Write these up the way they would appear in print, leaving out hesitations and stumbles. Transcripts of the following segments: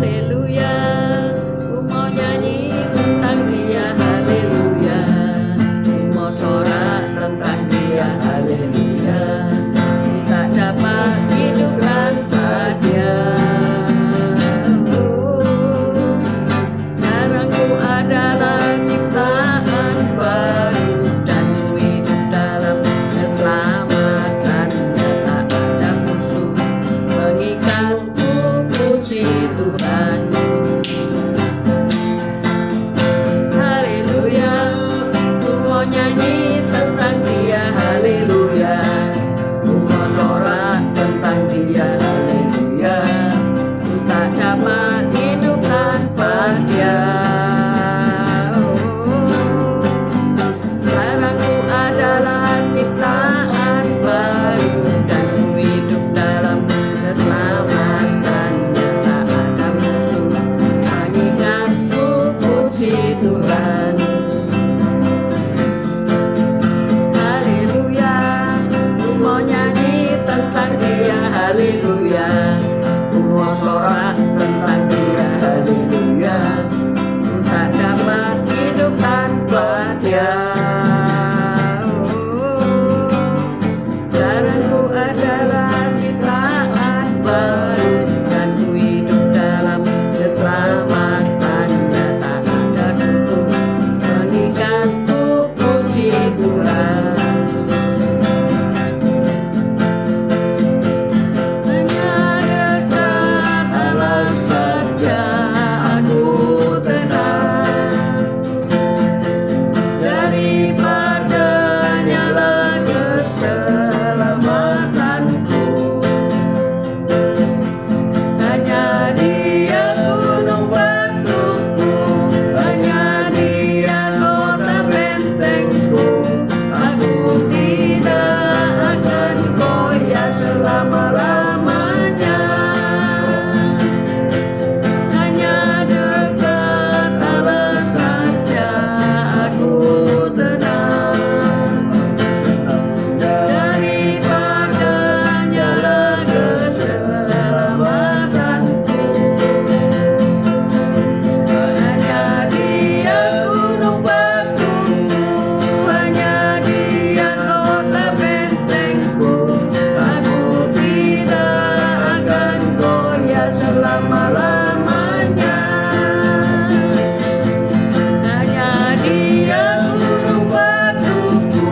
haleluya. Ku mau nyanyi tentang dia, haleluya. Ku mau sorak tentang dia, haleluya. Ku tak dapat hidup tanpa dia. Sekarang ku adalah ciptaan baru dan ku hidup dalam keselamatannya. Tak ada musuh mengikatku, puji Tuhan. Haleluya, ku mau nyanyi tentang dia, haleluya. Ku mau sorak tentang dia, haleluya. Ku tak dapat hidup tanpa dia. Sekarang ku adalah ciptaan baru dan ku hidup dalam keselamatannya. Tak ada musuh mengikatku, puji Tuhan. Haleluya, ku mau nyanyi tentang dia, haleluya. Ku mau sorak tentang dia, haleluya. Ku tak dapat hidup tanpa dia. Sekarang ku adalah ciptaan baru dan ku hidup dalam keselamatannya. Tak ada kutuk mengikatku, puji Tuhan. Hanya dekat Allah saja aku tenang, daripadanya lah keselamatanku. Hanya dia gunung batuku, hanya dia kota bentengku. Aku tidak akan goyah selama-lamanya. Hanya dekat Allah saja aku tenang, daripadanya lah keselamatanku. Hanya dia gunung batuku, hanya dia kota bentengku. Aku tidak akan goyah selama-lamanya. Hanya dia gunung batuku,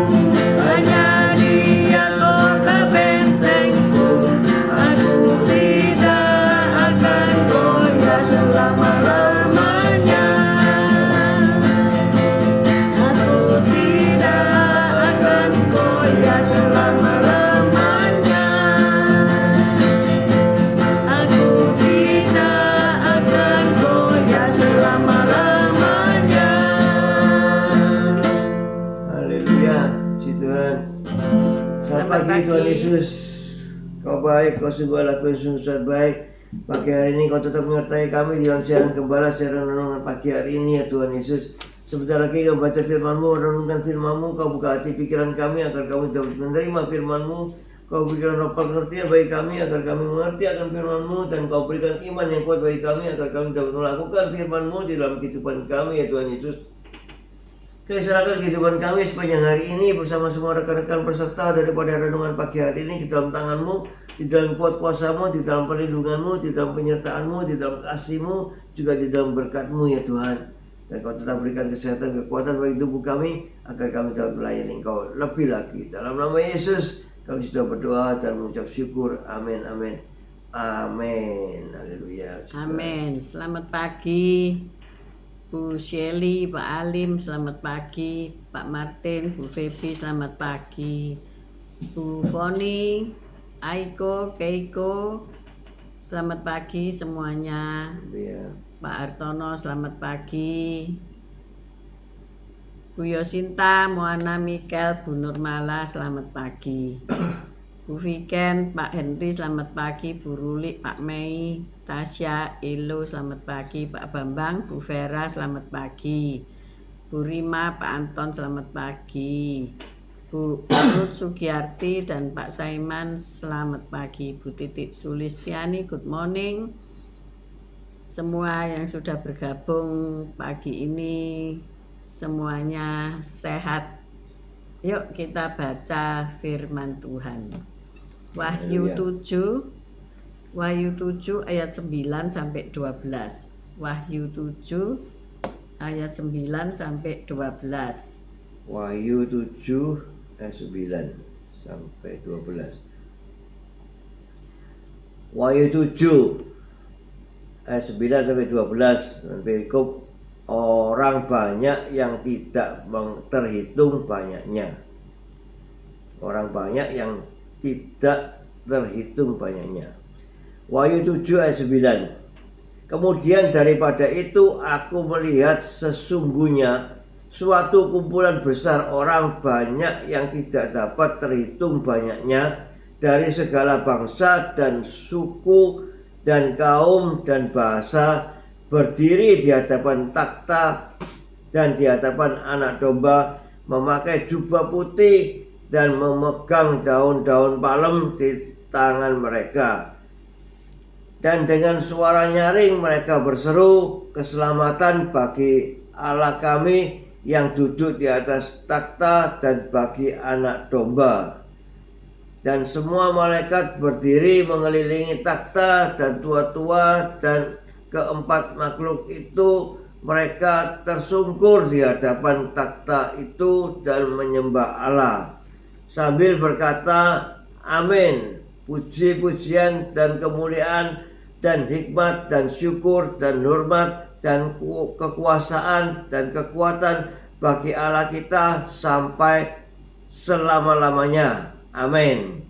hanya dia kota bentengku. Aku tidak akan goyah selama-lamanya. Aku tidak akan goyah selama-lamanya. Aku tidak akan goyah selama-lamanya. Haleluya, puji Tuhan. Selamat pagi Tuhan Yesus. Kau baik, kau sungguh lakukan sungguh sangat baik. Pagi hari ini kau tetap menyertai kami dalam siaran gembala, siaran renungan pagi hari ini ya Tuhan Yesus. Sebentar lagi kau baca firman-Mu, renungkan firman-Mu, kau buka hati pikiran kami agar kami dapat menerima firman-Mu. Kau berikan roh pengertian bagi kami agar kami mengerti akan firman-Mu, dan kau berikan iman yang kuat bagi kami agar kami dapat melakukan firman-Mu di dalam kehidupan kami ya Tuhan Yesus. Kami serahkan kehidupan kami sepanjang hari ini bersama semua rekan-rekan peserta daripada renungan pagi hari ini ke dalam tangan-Mu, di dalam kuat kuasa-Mu, di dalam perlindungan-Mu, di dalam penyertaan-Mu, di dalam kasih-Mu, juga di dalam berkat-Mu ya Tuhan. Dan kau tetap berikan kesehatan, kekuatan bagi tubuh kami agar kami dapat melayani Engkau lebih lagi. Dalam nama Yesus kami sudah berdoa dan mengucap syukur. Amin, amin, amin. Haleluya. Amin. Selamat pagi Bu Shelly, Pak Alim, selamat pagi. Pak Martin, Bu Febi, selamat pagi. Bu Foni, Aiko, Keiko, selamat pagi semuanya. Ya. Pak Hartono, selamat pagi. Bu Yosinta, Moana Mikel, Bu Nurmala, selamat pagi. Bu Viken, Pak Henry, selamat pagi. Bu Ruli, Pak Mei, Tasya, Elo, selamat pagi. Pak Bambang, Bu Vera, selamat pagi. Bu Rima, Pak Anton, selamat pagi. Bu Ruth Sugiyarti dan Pak Saiman, selamat pagi. Bu Titik Sulistiani, good morning. semua yang sudah bergabung pagi ini semuanya sehat. Yuk kita baca firman Tuhan. Wahyu Haleluya. 7 ayat 9 sampai 12. Wahyu 7 ayat 9 sampai 12. Wahyu 7 ayat 9 sampai 12. Wahyu 7 ayat 9 sampai 12. Perikop orang banyak yang tidak terhitung banyaknya. Orang banyak yang tidak terhitung banyaknya. Wahyu 7 ayat 9. Kemudian daripada itu aku melihat sesungguhnya suatu kumpulan besar orang banyak yang tidak dapat terhitung banyaknya dari segala bangsa dan suku dan kaum dan bahasa berdiri di hadapan takhta dan di hadapan anak domba, memakai jubah putih dan memegang daun-daun palem di tangan mereka. Dan dengan suara nyaring mereka berseru, keselamatan bagi Allah kami yang duduk di atas takhta dan bagi anak domba. Dan semua malaikat berdiri mengelilingi takhta dan tua-tua dan keempat makhluk itu, mereka tersungkur di hadapan takhta itu dan menyembah Allah sambil berkata, amin, puji-pujian dan kemuliaan dan hikmat dan syukur dan hormat dan kekuasaan dan kekuatan bagi Allah kita sampai selama-lamanya. Amin.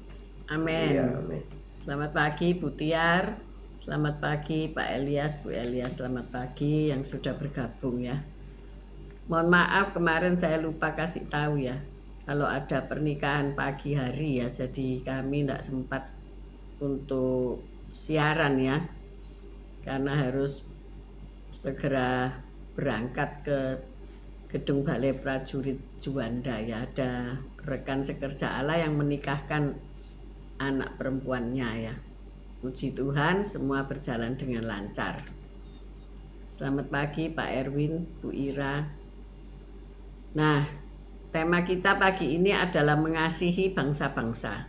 Amin. Ya, amin. Selamat pagi Bu Tiar. Selamat pagi Pak Elias, Bu Elias. Selamat pagi yang sudah bergabung ya. Mohon maaf kemarin saya lupa kasih tahu ya. Kalau ada pernikahan pagi hari ya, jadi kami tidak sempat untuk siaran ya. Karena harus segera berangkat ke Gedung Balai Prajurit Juanda ya, ada rekan sekerja Allah yang menikahkan anak perempuannya ya. Puji Tuhan semua berjalan dengan lancar. Selamat pagi Pak Erwin, Bu Ira. Nah, tema kita pagi ini adalah mengasihi bangsa-bangsa.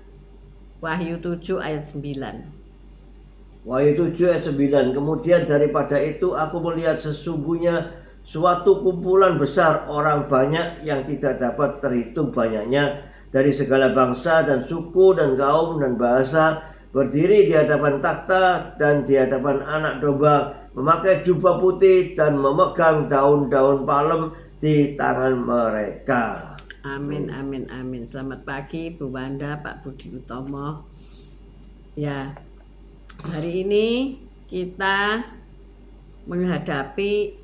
Wahyu 7 ayat 9. Wahyu 7 ayat 9. Kemudian daripada itu aku melihat sesungguhnya suatu kumpulan besar orang banyak yang tidak dapat terhitung banyaknya dari segala bangsa dan suku dan kaum dan bahasa berdiri di hadapan takhta dan di hadapan anak domba, memakai jubah putih dan memegang daun-daun palem di tangan mereka. Amin, amin, amin. Selamat pagi Bu Wanda, Pak Budi Utomo. Ya, hari ini kita menghadapi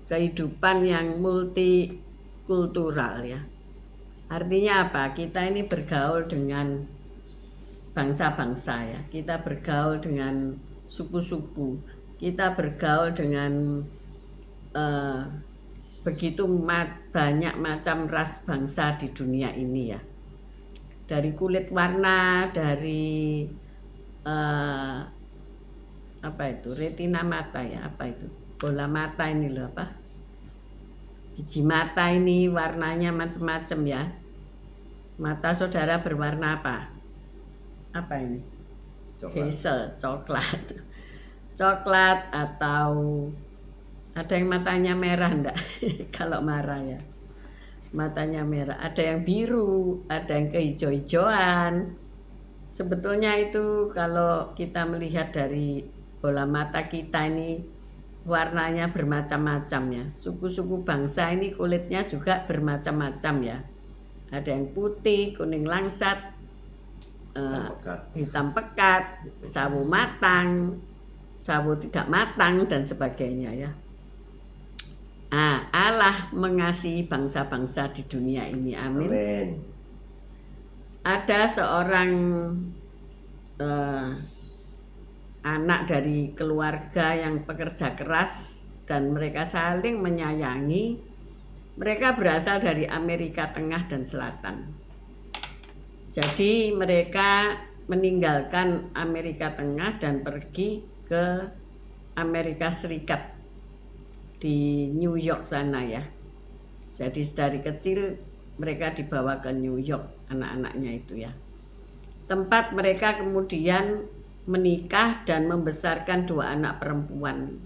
kehidupan yang multikultural ya. Artinya apa? Kita ini bergaul dengan bangsa-bangsa ya. Kita bergaul dengan suku-suku. Kita bergaul dengan begitu banyak macam ras bangsa di dunia ini ya. Dari kulit warna, dari apa itu, retina mata ya, apa itu, bola mata ini loh, apa, biji mata ini warnanya macam-macam ya. Mata saudara berwarna apa ini? Hazel, coklat coklat, atau ada yang matanya merah enggak? Kalau marah ya matanya merah, ada yang biru, ada yang kehijau-hijauan. Sebetulnya itu kalau kita melihat dari bola mata kita ini warnanya bermacam-macam ya. Suku-suku bangsa ini kulitnya juga bermacam-macam ya. Ada yang putih, kuning langsat, hitam pekat, sawo matang, sawo tidak matang, dan sebagainya ya. Allah mengasihi bangsa-bangsa di dunia ini. Amin. Amin. Ada seorang anak dari keluarga yang pekerja keras dan mereka saling menyayangi. Mereka berasal dari Amerika Tengah dan Selatan. Jadi mereka meninggalkan Amerika Tengah dan pergi ke Amerika Serikat di New York sana ya. Jadi dari kecil mereka dibawa ke New York, anak-anaknya itu ya. Tempat mereka kemudian menikah dan membesarkan 2 anak perempuan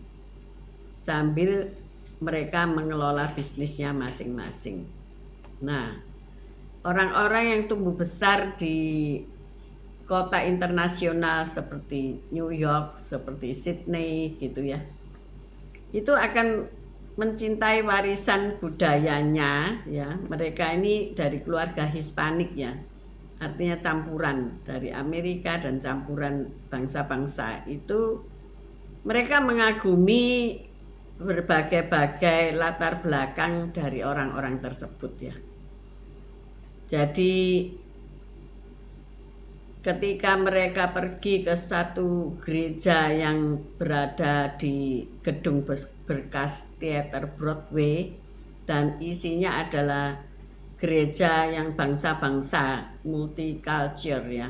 sambil mereka mengelola bisnisnya masing-masing. Nah, orang-orang yang tumbuh besar di kota internasional seperti New York, seperti Sydney gitu ya, itu akan mencintai warisan budayanya ya. Mereka ini dari keluarga Hispanik ya, artinya campuran dari Amerika dan campuran bangsa-bangsa itu. Mereka mengagumi berbagai-bagai latar belakang dari orang-orang tersebut ya. Jadi ketika mereka pergi ke satu gereja yang berada di gedung berkas teater Broadway dan isinya adalah gereja yang bangsa-bangsa, multicultural ya.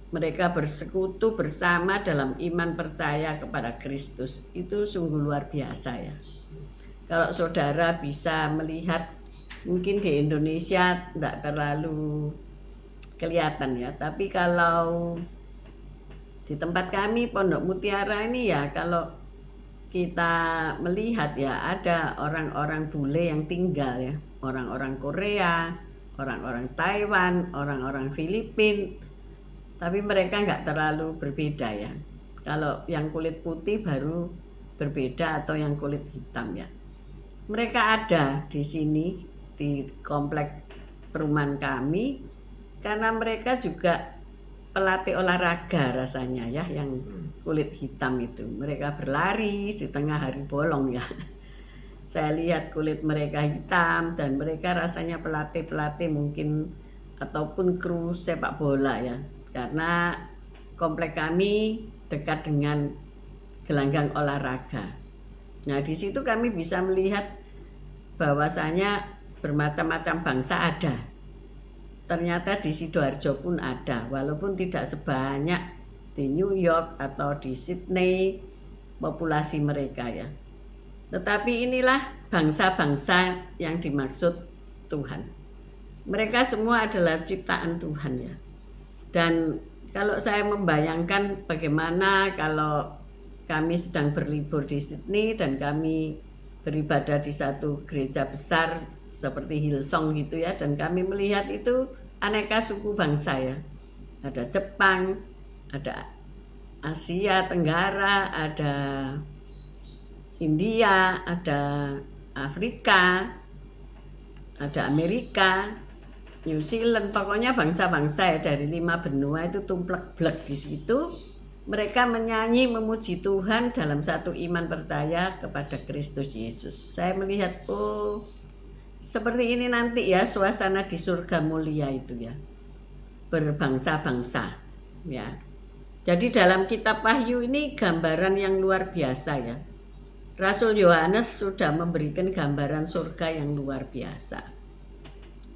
Mereka bersekutu bersama dalam iman percaya kepada Kristus. Itu sungguh luar biasa ya. Kalau saudara bisa melihat, mungkin di Indonesia tidak terlalu kelihatan ya, tapi kalau di tempat kami Pondok Mutiara ini ya, kalau kita melihat ya, ada orang-orang bule yang tinggal ya, orang-orang Korea, orang-orang Taiwan, orang-orang Filipina, tapi mereka nggak terlalu berbeda ya. Kalau yang kulit putih baru berbeda atau yang kulit hitam ya. Mereka ada di sini di komplek perumahan kami karena mereka juga pelatih olahraga rasanya ya, yang kulit hitam itu. Mereka berlari di tengah hari bolong ya. Saya lihat kulit mereka hitam dan mereka rasanya pelatih-pelatih mungkin ataupun kru sepak bola ya. Karena komplek kami dekat dengan gelanggang olahraga. Nah, di situ kami bisa melihat bahwasanya bermacam-macam bangsa ada. Ternyata di Sidoarjo pun ada, walaupun tidak sebanyak di New York atau di Sydney populasi mereka ya. Tetapi inilah bangsa-bangsa yang dimaksud Tuhan. Mereka semua adalah ciptaan Tuhan ya. Dan kalau saya membayangkan bagaimana kalau kami sedang berlibur di Sydney dan kami beribadah di satu gereja besar seperti Hillsong gitu ya, dan kami melihat itu aneka suku bangsa ya. Ada Jepang, ada Asia Tenggara, ada India, ada Afrika, ada Amerika, New Zealand, pokoknya bangsa-bangsa ya dari 5 benua itu tumplek-blek di situ. Mereka menyanyi memuji Tuhan dalam satu iman percaya kepada Kristus Yesus. Saya melihat, oh, seperti ini nanti ya suasana di surga mulia itu ya. Berbangsa-bangsa ya. Jadi dalam kitab Wahyu ini gambaran yang luar biasa ya. Rasul Yohanes sudah memberikan gambaran surga yang luar biasa.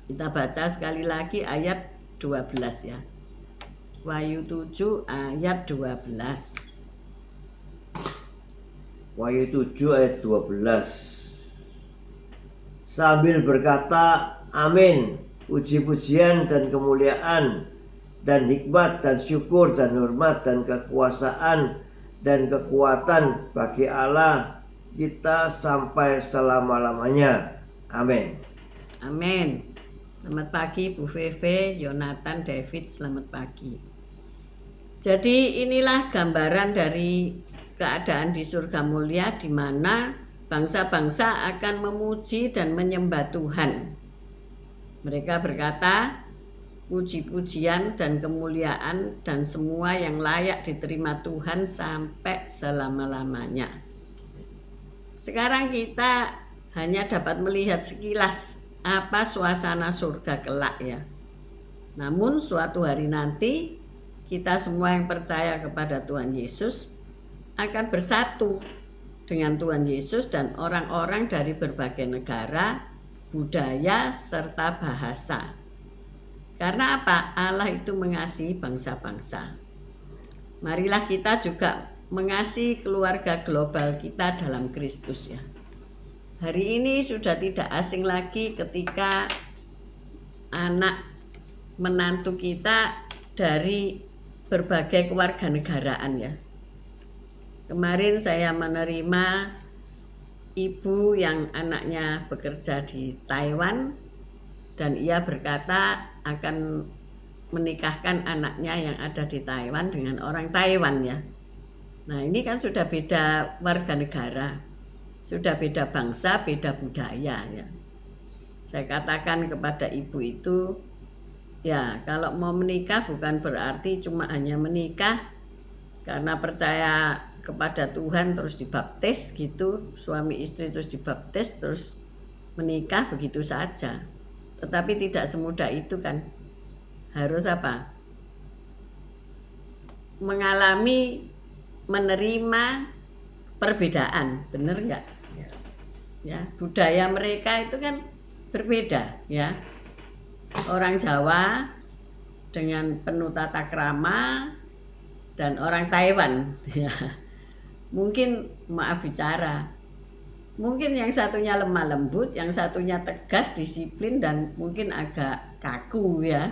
Kita baca sekali lagi ayat 12 ya. Wahyu 7 ayat 12. Wahyu 7 ayat 12. Sambil berkata, amin, puji-pujian dan kemuliaan dan hikmat dan syukur dan hormat dan kekuasaan dan kekuatan bagi Allah kita sampai selama-lamanya. Amin. Amin. Selamat pagi Bu Veve, Yonatan, David, selamat pagi. Jadi inilah gambaran dari keadaan di surga mulia di mana bangsa-bangsa akan memuji dan menyembah Tuhan. Mereka berkata, puji-pujian dan kemuliaan dan semua yang layak diterima Tuhan sampai selama-lamanya. Sekarang kita hanya dapat melihat sekilas apa suasana surga kelak ya. Namun suatu hari nanti kita semua yang percaya kepada Tuhan Yesus akan bersatu dengan Tuhan Yesus dan orang-orang dari berbagai negara, budaya, serta bahasa. Karena apa? Allah itu mengasihi bangsa-bangsa. Marilah kita juga mengasihi keluarga global kita dalam Kristus ya. Hari ini sudah tidak asing lagi ketika anak menantu kita dari berbagai kewarganegaraan ya. Kemarin saya menerima ibu yang anaknya bekerja di Taiwan dan ia berkata akan menikahkan anaknya yang ada di Taiwan dengan orang Taiwan ya. Nah ini kan sudah beda warga negara, sudah beda bangsa, beda budaya ya. Saya katakan kepada ibu itu, ya kalau mau menikah bukan berarti cuma hanya menikah karena percaya kepada Tuhan terus dibaptis gitu, suami istri terus dibaptis terus menikah begitu saja. Tetapi tidak semudah itu kan. Harus apa? Mengalami, menerima perbedaan, benar nggak? Ya, budaya mereka itu kan berbeda ya. Orang Jawa dengan penuh tata krama dan orang Taiwan ya. Mungkin maaf bicara, mungkin yang satunya lemah lembut, yang satunya tegas, disiplin dan mungkin agak kaku ya.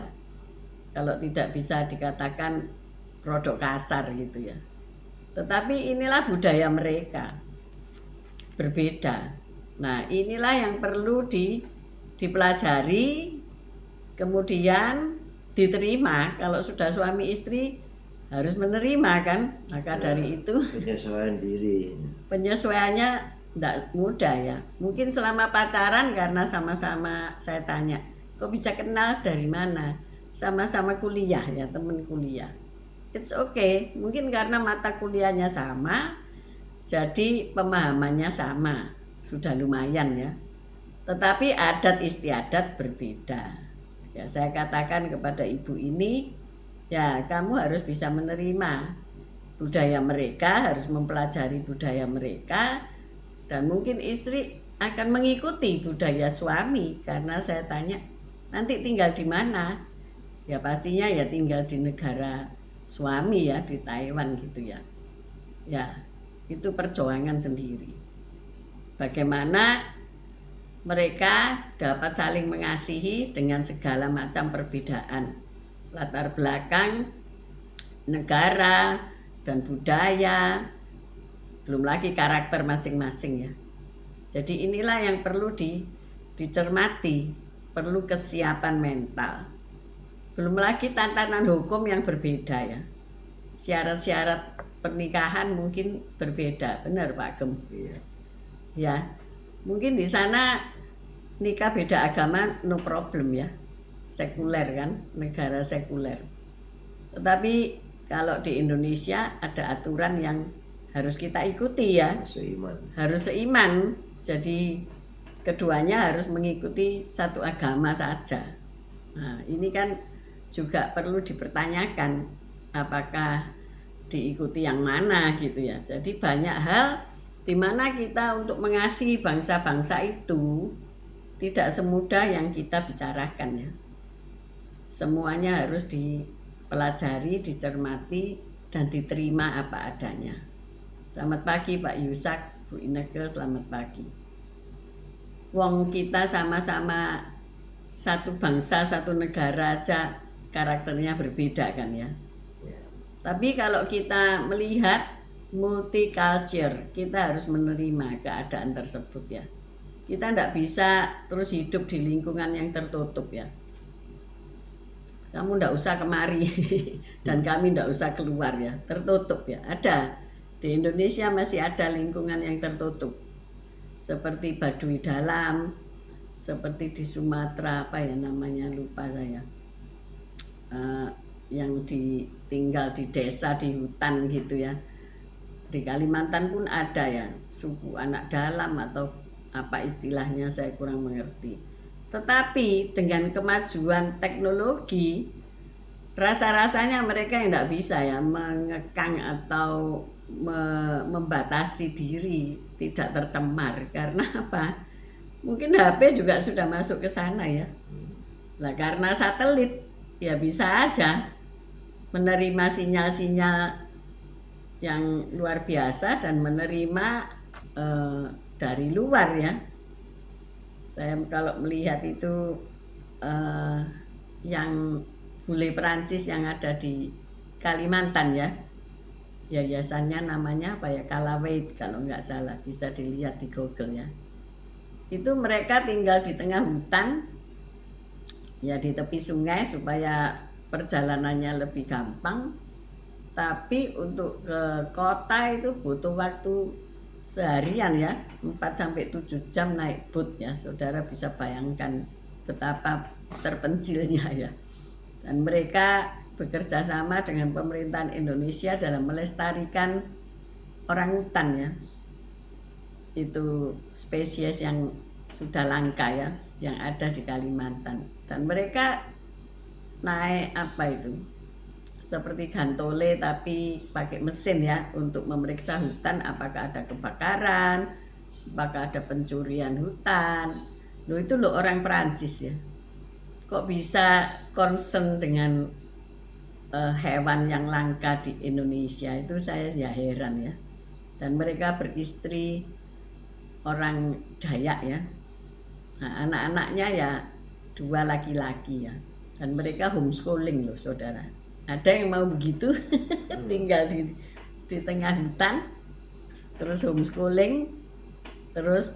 Kalau tidak bisa dikatakan produk kasar gitu ya. Tetapi inilah budaya mereka. Berbeda. Nah, inilah yang perlu dipelajari, kemudian diterima. Kalau sudah suami istri harus menerima kan. Maka dari itu penyesuaian diri. Penyesuaiannya tidak mudah ya. Mungkin selama pacaran karena sama-sama saya tanya, kok bisa kenal dari mana? Sama-sama kuliah ya, teman kuliah. It's okay, mungkin karena mata kuliahnya sama, jadi pemahamannya sama, sudah lumayan ya. Tetapi adat istiadat berbeda. Ya, saya katakan kepada ibu ini, ya kamu harus bisa menerima budaya mereka, harus mempelajari budaya mereka, dan mungkin istri akan mengikuti budaya suami. Karena saya tanya, nanti tinggal di mana? Ya pastinya ya tinggal di negara suami ya, di Taiwan gitu ya. Ya, itu perjuangan sendiri. Bagaimana mereka dapat saling mengasihi dengan segala macam perbedaan latar belakang, negara, dan budaya, belum lagi karakter masing-masing ya. Jadi inilah yang perlu dicermati, perlu kesiapan mental. Belum lagi tantangan hukum yang berbeda ya. Syarat-syarat pernikahan mungkin berbeda, benar Pak Gem? Iya. Ya, mungkin di sana nikah beda agama no problem ya, sekuler kan, negara sekuler. Tetapi kalau di Indonesia ada aturan yang harus kita ikuti ya, harus seiman. Jadi keduanya harus mengikuti satu agama saja. Nah, ini kan juga perlu dipertanyakan apakah diikuti yang mana gitu ya. Jadi banyak hal di mana kita untuk mengasihi bangsa-bangsa itu tidak semudah yang kita bicarakan ya. Semuanya harus dipelajari, dicermati, dan diterima apa adanya. Selamat pagi Pak Yusak, Bu Ineke, selamat pagi. Wong kita sama-sama satu bangsa, satu negara aja karakternya berbeda kan ya. Tapi kalau kita melihat multicultural, kita harus menerima keadaan tersebut ya. Kita tidak bisa terus hidup di lingkungan yang tertutup ya. Kamu tidak usah kemari dan kami tidak usah keluar ya, tertutup ya. Ada di Indonesia masih ada lingkungan yang tertutup, seperti Baduy Dalam, seperti di Sumatera apa ya namanya lupa saya, yang tinggal di desa di hutan gitu ya. Di Kalimantan pun ada ya suku anak dalam atau apa istilahnya saya kurang mengerti. Tetapi dengan kemajuan teknologi, rasa-rasanya mereka yang tidak bisa ya mengekang atau membatasi diri tidak tercemar. Karena apa? Mungkin HP juga sudah masuk ke sana ya. Nah, karena satelit ya bisa aja menerima sinyal-sinyal yang luar biasa dan menerima dari luar ya. Saya kalau melihat itu yang bule Perancis yang ada di Kalimantan ya, yayasannya namanya apa ya, Kalawait kalau nggak salah, bisa dilihat di Google ya. Itu mereka tinggal di tengah hutan ya, di tepi sungai supaya perjalanannya lebih gampang. Tapi untuk ke kota itu butuh waktu seharian ya, 4-7 jam naik boat ya. Saudara bisa bayangkan betapa terpencilnya ya. Dan mereka bekerja sama dengan pemerintahan Indonesia dalam melestarikan orangutan ya. Itu spesies yang sudah langka ya, yang ada di Kalimantan. Dan mereka naik apa itu, seperti gantole tapi pakai mesin ya, untuk memeriksa hutan apakah ada kebakaran, apakah ada pencurian hutan. Loh itu loh orang Perancis ya, kok bisa concern dengan hewan yang langka di Indonesia, itu saya ya heran ya. Dan mereka beristri orang Dayak ya. Nah, anak-anaknya ya 2 laki-laki ya. Dan mereka homeschooling loh saudara. Ada yang mau begitu tinggal di tengah hutan, terus homeschooling, terus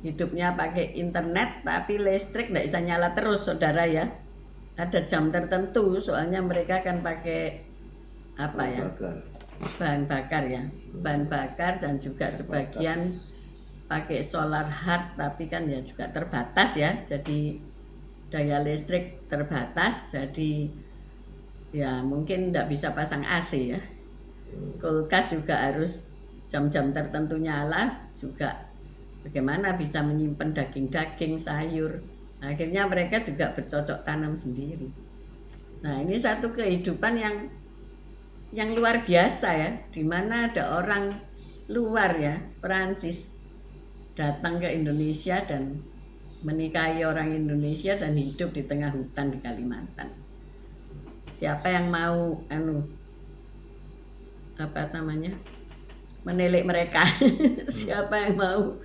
hidupnya pakai internet, tapi listrik tidak bisa nyala terus saudara ya. Ada jam tertentu, soalnya mereka kan pakai apa ya, bahan bakar ya, bahan bakar, dan juga sebagian pakai solar heart, tapi kan ya juga terbatas ya, jadi daya listrik terbatas, jadi ya mungkin tidak bisa pasang AC ya. Kulkas juga harus jam-jam tertentu nyala juga, bagaimana bisa menyimpan daging-daging, sayur. Akhirnya mereka juga bercocok tanam sendiri. Nah ini satu kehidupan yang luar biasa ya, dimana ada orang luar ya, Perancis, datang ke Indonesia dan menikahi orang Indonesia dan hidup di tengah hutan di Kalimantan. Siapa yang mau menilik mereka? Siapa yang mau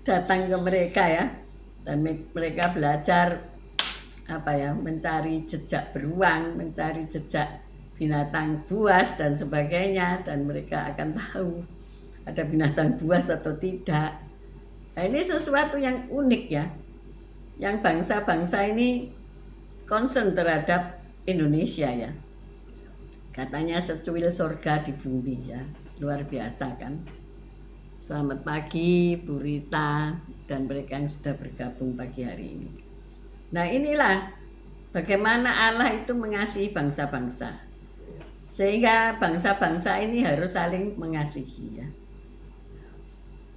datang ke mereka ya? Dan mereka belajar mencari jejak beruang, mencari jejak binatang buas dan sebagainya, dan mereka akan tahu ada binatang buas atau tidak. Nah, ini sesuatu yang unik ya, yang bangsa-bangsa ini concern terhadap Indonesia ya. Katanya secuil surga di bumi ya, luar biasa kan. Selamat pagi Bu Rita dan mereka yang sudah bergabung pagi hari ini. Nah inilah bagaimana Allah itu mengasihi bangsa-bangsa, sehingga bangsa-bangsa ini harus saling mengasihi ya.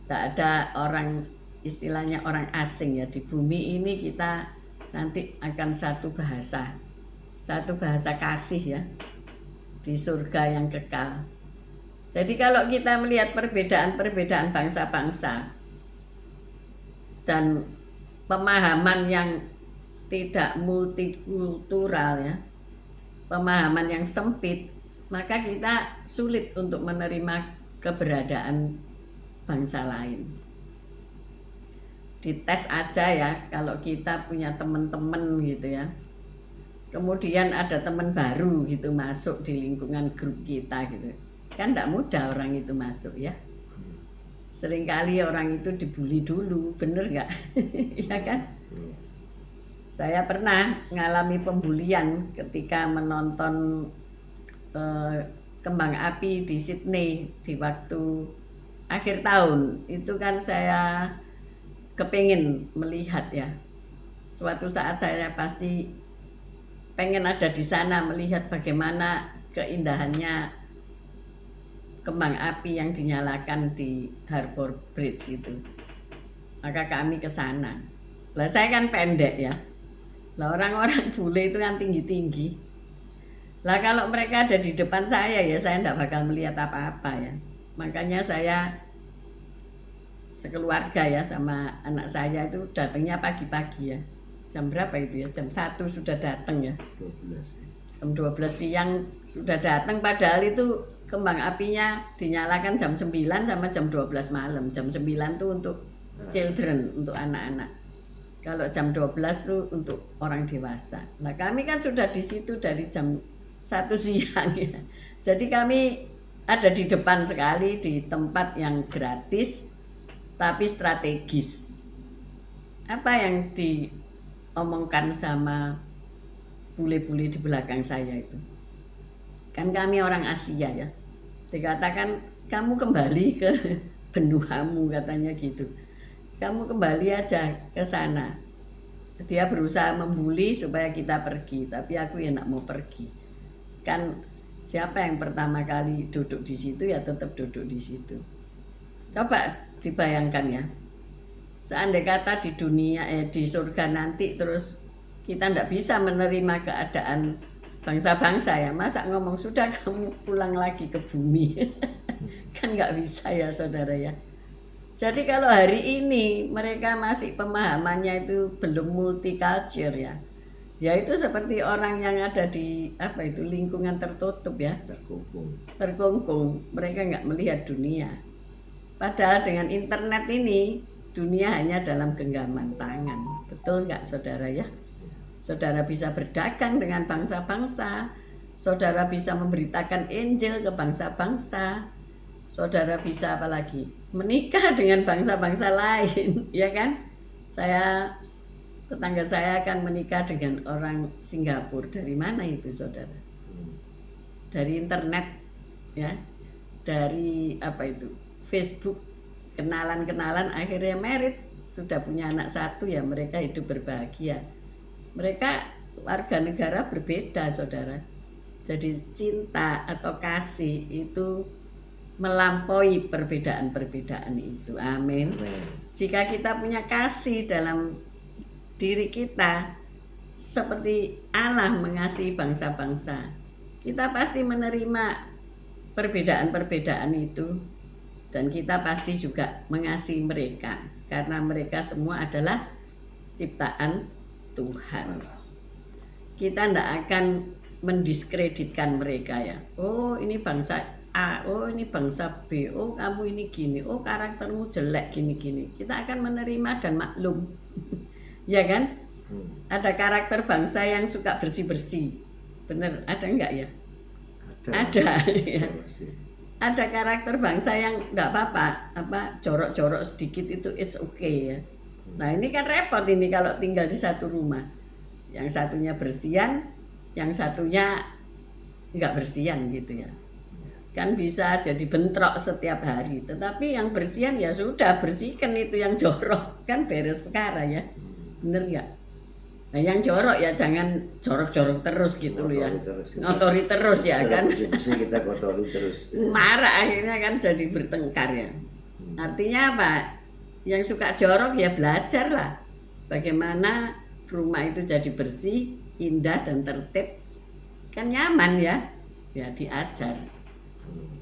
Tidak ada orang, istilahnya orang asing ya, di bumi ini kita nanti akan satu bahasa kasih ya, di surga yang kekal. Jadi kalau kita melihat perbedaan-perbedaan bangsa-bangsa dan pemahaman yang tidak multikultural ya, pemahaman yang sempit, maka kita sulit untuk menerima keberadaan bangsa lain. Dites aja ya, kalau kita punya teman-teman gitu ya, kemudian ada teman baru gitu masuk di lingkungan grup kita gitu, kan tidak mudah orang itu masuk ya. Seringkali orang itu dibully dulu, bener nggak? Ya kan? Saya pernah mengalami pembulian ketika menonton kembang api di Sydney di waktu akhir tahun. Itu kan saya kepingin melihat ya. Suatu saat saya pasti pengen ada di sana melihat bagaimana keindahannya kembang api yang dinyalakan di Harbour Bridge itu. Maka kami ke sana. Lah saya kan pendek ya. Lah orang-orang bule itu kan tinggi-tinggi. Lah kalau mereka ada di depan saya ya saya tidak bakal melihat apa-apa ya. Makanya saya sekeluarga ya sama anak saya itu datangnya pagi-pagi ya. jam berapa itu ya? Jam 1 sudah datang ya. 12 ya. Jam 12 siang sudah datang, padahal itu kembang apinya dinyalakan jam 9 sama jam 12 malam. Jam 9 tuh untuk children, untuk anak-anak. Kalau jam 12 tuh untuk orang dewasa. Nah, kami kan sudah di situ dari jam 1 siang ya. Jadi kami ada di depan sekali, di tempat yang gratis tapi strategis. Apa yang diomongkan sama bule-bule di belakang saya itu? Kan kami orang Asia ya. Dikatakan kamu kembali ke benuamu, katanya gitu. Kamu kembali aja ke sana. Dia berusaha membuli supaya kita pergi, tapi aku ya nak mau pergi. Kan siapa yang pertama kali duduk di situ ya tetap duduk di situ. Coba dibayangkan ya. Seandai kata di dunia di surga nanti terus kita ndak bisa menerima keadaan bangsa-bangsa ya, masa ngomong sudah kamu pulang lagi ke bumi. Kan nggak bisa ya saudara ya. Jadi kalau hari ini mereka masih pemahamannya itu belum multicultural ya. Ya itu seperti orang yang ada di apa itu lingkungan tertutup ya. Terkungkung. Mereka nggak melihat dunia. Padahal dengan internet ini dunia hanya dalam genggaman tangan. Betul nggak saudara ya? Saudara bisa berdagang dengan bangsa-bangsa. Saudara bisa memberitakan Injil ke bangsa-bangsa. Saudara bisa apalagi menikah dengan bangsa-bangsa lain, ya kan? Tetangga saya akan menikah dengan orang Singapura. Dari mana itu saudara? Dari internet ya, dari apa itu Facebook, kenalan-kenalan akhirnya married, sudah punya anak 1 ya, mereka hidup berbahagia. Mereka warga negara berbeda saudara. Jadi cinta atau kasih itu melampaui perbedaan-perbedaan itu. Amin. Jika kita punya kasih dalam diri kita seperti Allah mengasihi bangsa-bangsa, kita pasti menerima perbedaan-perbedaan itu dan kita pasti juga mengasihi mereka karena mereka semua adalah ciptaan Tuhan. Kita tidak akan mendiskreditkan mereka ya. Oh ini bangsa A, oh ini bangsa B, oh kamu ini gini, oh karaktermu jelek gini-gini. Kita akan menerima dan maklum. Ya kan? Ada karakter bangsa yang suka bersih-bersih. Bener, ada enggak ya? Ada ya. Ada karakter bangsa yang enggak apa-apa, jorok-jorok sedikit itu it's okay ya. Nah ini kan repot ini kalau tinggal di satu rumah. Yang satunya bersihan, yang satunya enggak bersihan gitu ya. Kan bisa jadi bentrok setiap hari. Tetapi yang bersihan ya sudah, bersihkan itu yang jorok, kan beres perkara ya. Bener nggak? Nah yang jorok ya jangan jorok-jorok terus gitu loh ya. Ngotori terus ya kan. Kita kotori terus. Marah akhirnya kan jadi bertengkar ya. Artinya apa? Yang suka jorok ya belajar lah. Bagaimana rumah itu jadi bersih, indah dan tertib. Kan nyaman ya. Ya diajar.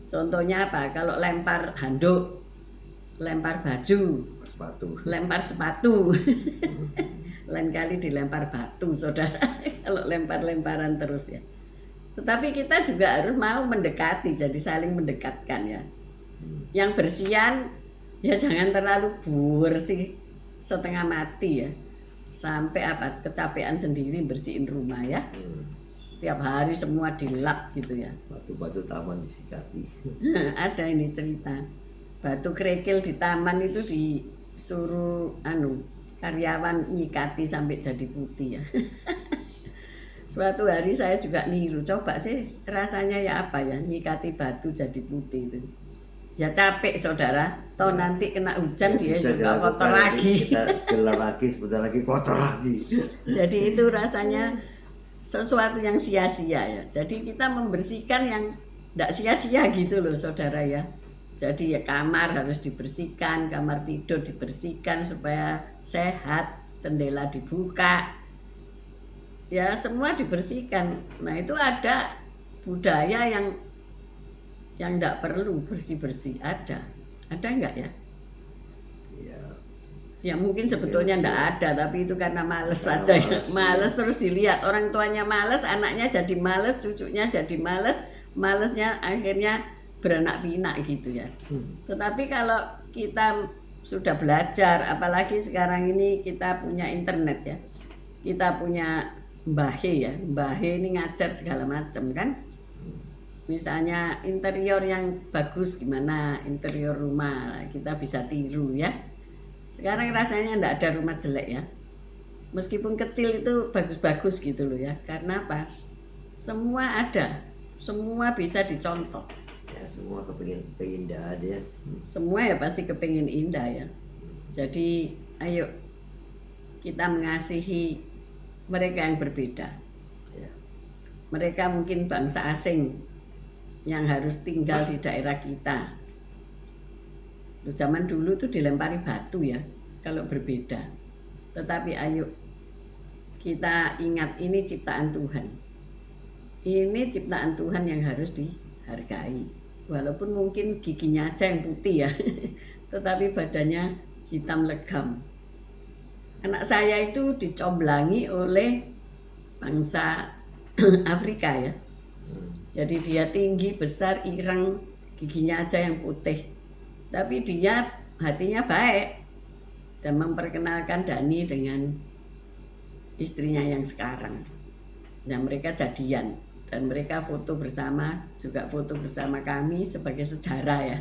Contohnya apa? Kalau lempar handuk, lempar baju, lempar sepatu. Lain kali dilempar batu, saudara. Kalau lempar-lemparan terus ya. Tetapi kita juga harus mau mendekati, jadi saling mendekatkan ya. Yang bersihan ya jangan terlalu bersih setengah mati ya. Sampai apa? Kecapean sendiri bersihin rumah ya. Tiap hari semua dilap gitu ya. Batu-batu taman disikati. Ada ini cerita. Batu kerikil di taman itu disuruh karyawan nyikati sampai jadi putih ya. Suatu hari saya juga niru, coba sih rasanya ya apa ya nyikati batu jadi putih itu. Ya capek saudara, toh nanti kena hujan dia juga kotor lagi. Kita gelar lagi, sebentar lagi kotor lagi. Jadi itu rasanya sesuatu yang sia-sia ya. Jadi kita membersihkan yang tidak sia-sia gitu loh saudara ya. Jadi ya kamar harus dibersihkan, kamar tidur dibersihkan supaya sehat, jendela dibuka. Ya semua dibersihkan. Nah itu ada budaya yang tidak perlu bersih-bersih, ada enggak ya? Iya. Ya mungkin sebetulnya enggak ada, tapi itu karena males saja. Males, Males terus dilihat orang tuanya males, anaknya jadi males, cucunya jadi males, malesnya akhirnya beranak pinak gitu ya. Tetapi kalau kita sudah belajar, apalagi sekarang ini kita punya internet ya, kita punya Mbahe ya, Mbahe ini ngajar segala macam kan. Misalnya interior yang bagus gimana, interior rumah kita bisa tiru ya. Sekarang rasanya enggak ada rumah jelek ya. Meskipun kecil itu bagus-bagus gitu loh ya. Karena apa? Semua ada, semua bisa dicontoh. Ya semua kepingin keindahan ya. Semua ya pasti kepingin indah ya. Jadi ayo kita mengasihi mereka yang berbeda. Ya. Mereka mungkin bangsa asing yang harus tinggal di daerah kita. Zaman dulu tuh dilempari batu ya kalau berbeda. Tetapi ayo kita ingat ini ciptaan Tuhan. Ini ciptaan Tuhan yang harus dihargai. Walaupun mungkin giginya aja yang putih ya. Tetapi badannya hitam legam. Anak saya itu dicomblangi oleh bangsa Afrika ya. Jadi dia tinggi, besar, ireng, giginya aja yang putih. Tapi dia hatinya baik dan memperkenalkan Dani dengan istrinya yang sekarang. Dan mereka jadian dan mereka foto bersama, juga foto bersama kami sebagai sejarah ya.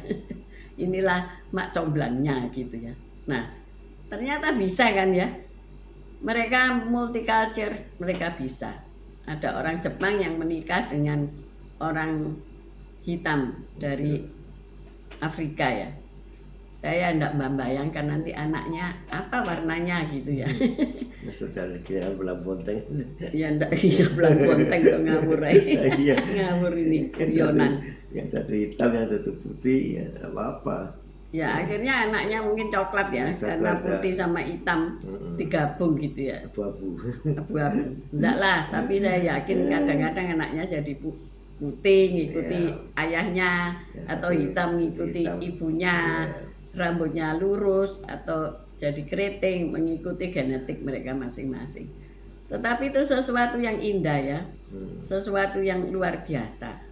Inilah mak comblangnya gitu ya. Nah, ternyata bisa kan ya. Mereka multicultural, mereka bisa. Ada orang Jepang yang menikah dengan orang hitam dari Afrika ya. Saya enggak membayangkan nanti anaknya apa warnanya gitu ya. Sudah kira belang bonteng. Ya enggak bisa belang bonteng tuh ngawur Iya. ngawur ini kurionan. Yang satu hitam, yang satu putih, ya apa-apa. Ya akhirnya anaknya mungkin coklat ya, karena putih sama hitam digabung gitu ya. Abu-abu. Abu-abu. Enggak lah, tapi saya yakin kadang-kadang anaknya jadi putih ngikuti ayahnya, atau hitam ngikuti ibunya. Rambutnya lurus atau jadi keriting mengikuti genetik mereka masing-masing. Tetapi itu sesuatu yang indah ya, sesuatu yang luar biasa.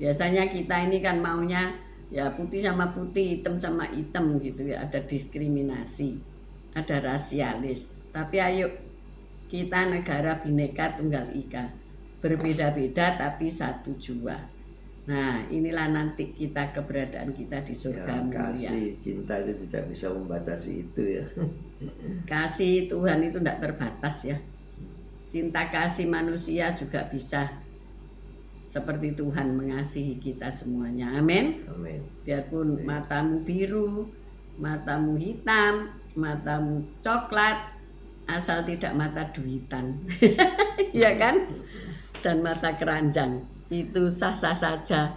Biasanya kita ini kan maunya ya putih sama putih, hitam sama hitam gitu ya, ada diskriminasi, ada rasialis. Tapi ayo kita negara Bhinneka Tunggal Ika, berbeda-beda tapi satu jua. Nah, inilah nanti kita keberadaan kita di surga mulia. Kasih, cinta itu tidak bisa membatasi itu ya. Kasih Tuhan itu tidak terbatas ya. Cinta kasih manusia juga bisa seperti Tuhan mengasihi kita semuanya. Amin. Amin. Biarpun matamu biru, matamu hitam, matamu coklat, asal tidak mata duitan. Iya kan? Dan mata keranjang. Itu sah-sah saja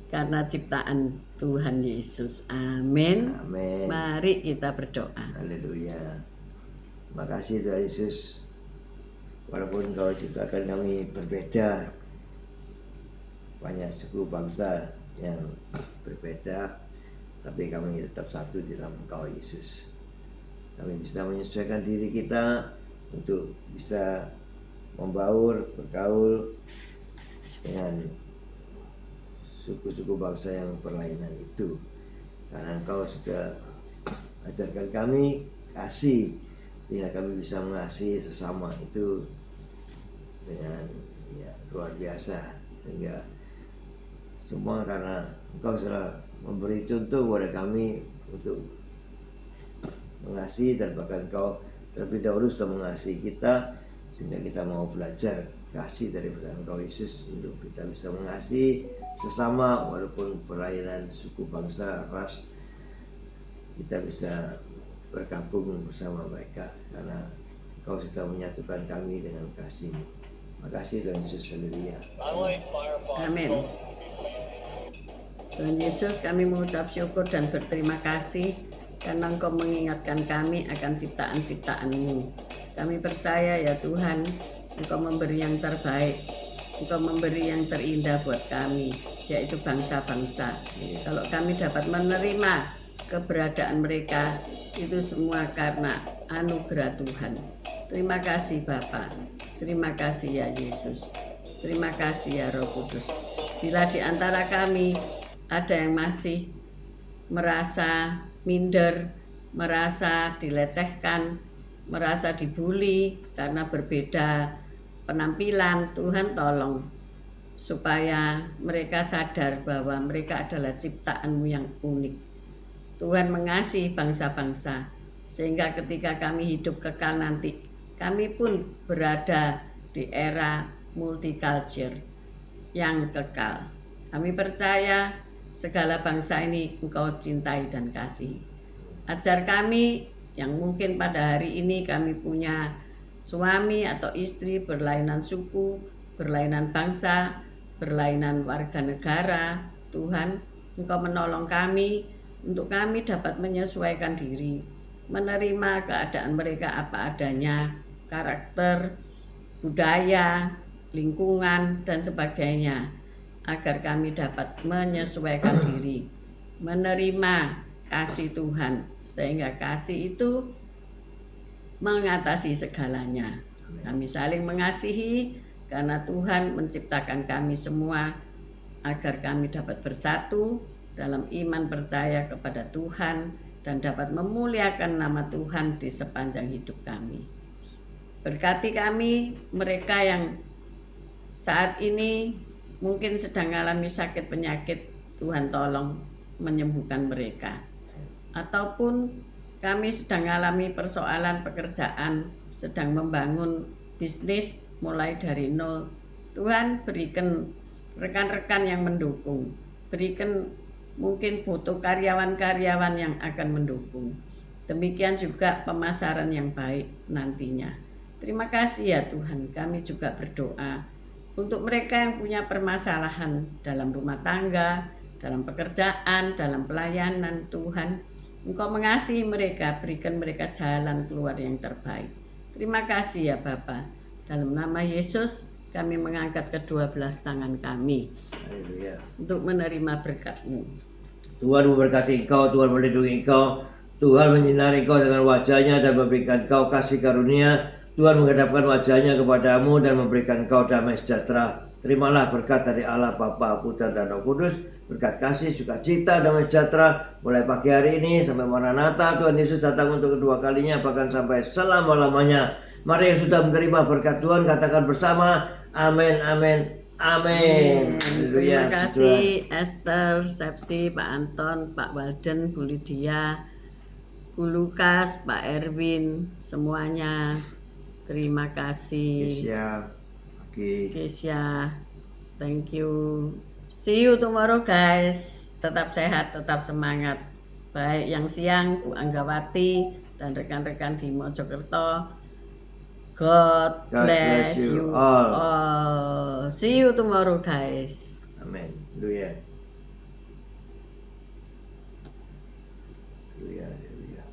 karena ciptaan Tuhan Yesus. Amin. Amin. Mari kita berdoa. Haleluya. Terima kasih Tuhan Yesus. Walaupun Kau ciptakan kami berbeda, banyak suku bangsa yang berbeda, tapi kami tetap satu di dalam Kau Yesus. Kami bisa menyesuaikan diri kita untuk bisa membaur, bergaul dengan suku-suku bangsa yang berlainan itu, karena Engkau sudah ajarkan kami kasih, sehingga kami bisa mengasihi sesama itu dengan luar biasa, sehingga semua karena Engkau sudah memberi contoh kepada kami untuk mengasihi, dan bahkan Engkau terlebih dahulu sudah mengasihi kita, sehingga kita mau belajar kasih daripada Engkau Yesus untuk kita bisa mengasihi sesama walaupun perairan, suku, bangsa, ras. Kita bisa bergabung bersama mereka karena Engkau sudah menyatukan kami dengan kasih-Mu. Terima kasih Tuhan Yesus. Haleluya. Amin. Tuhan Yesus, kami mengucap syukur dan berterima kasih karena Engkau mengingatkan kami akan ciptaan-ciptaan-Mu. Kami percaya ya Tuhan, Engkau memberi yang terbaik, Engkau memberi yang terindah buat kami, yaitu bangsa-bangsa. Kalau kami dapat menerima keberadaan mereka itu semua karena anugerah Tuhan. Terima kasih Bapa, terima kasih ya Yesus, terima kasih ya Roh Kudus. Bila di antara kami ada yang masih merasa minder, merasa dilecehkan, merasa dibully karena berbeda penampilan, Tuhan tolong supaya mereka sadar bahwa mereka adalah ciptaan-Mu yang unik. Tuhan mengasihi bangsa-bangsa, sehingga ketika kami hidup kekal nanti, kami pun berada di era multicultural yang kekal. Kami percaya segala bangsa ini Engkau cintai dan kasihi. Ajar kami yang mungkin pada hari ini kami punya suami atau istri berlainan suku, berlainan bangsa, berlainan warga negara. Tuhan, Engkau menolong kami untuk kami dapat menyesuaikan diri, menerima keadaan mereka apa adanya, karakter, budaya, lingkungan, dan sebagainya, agar kami dapat menyesuaikan diri, menerima kasih Tuhan, sehingga kasih itu mengatasi segalanya. Kami saling mengasihi karena Tuhan menciptakan kami semua agar kami dapat bersatu dalam iman percaya kepada Tuhan dan dapat memuliakan nama Tuhan di sepanjang hidup kami. Berkati kami, mereka yang saat ini mungkin sedang mengalami sakit penyakit, Tuhan tolong menyembuhkan mereka. Ataupun kami sedang mengalami persoalan pekerjaan, sedang membangun bisnis mulai dari nol. Tuhan berikan rekan-rekan yang mendukung, berikan mungkin butuh karyawan-karyawan yang akan mendukung. Demikian juga pemasaran yang baik nantinya. Terima kasih ya Tuhan, kami juga berdoa untuk mereka yang punya permasalahan dalam rumah tangga, dalam pekerjaan, dalam pelayanan. Tuhan, Engkau mengasihi mereka, berikan mereka jalan keluar yang terbaik. Terima kasih ya Bapa. Dalam nama Yesus kami mengangkat kedua belah tangan kami. Haleluya. Untuk menerima berkat-Mu. Tuhan memberkati engkau, Tuhan melindungi engkau, Tuhan menyinari engkau dengan wajahnya dan memberikan engkau kasih karunia. Tuhan menghadapkan wajahnya kepadamu dan memberikan engkau damai sejahtera. Terimalah berkat dari Allah Bapa, Putra dan Roh Kudus, berkat kasih, sukacita, damai sejahtera mulai pagi hari ini sampai Maranatha Tuhan Yesus datang untuk kedua kalinya, bahkan sampai selama-lamanya. Mari yang sudah menerima berkat Tuhan katakan bersama, amin, amin, amin. Terima kasih Esther, Sepsi, Pak Anton, Pak Walden, Bu Lydia, Bu Lukas, Pak Erwin, semuanya. Terima kasih. Kesia, thank you. See you tomorrow guys. Tetap sehat, tetap semangat. Baik yang siang Bu Anggawati dan rekan-rekan di Mojokerto. God bless you all. See you tomorrow guys. Amin. Haleluya.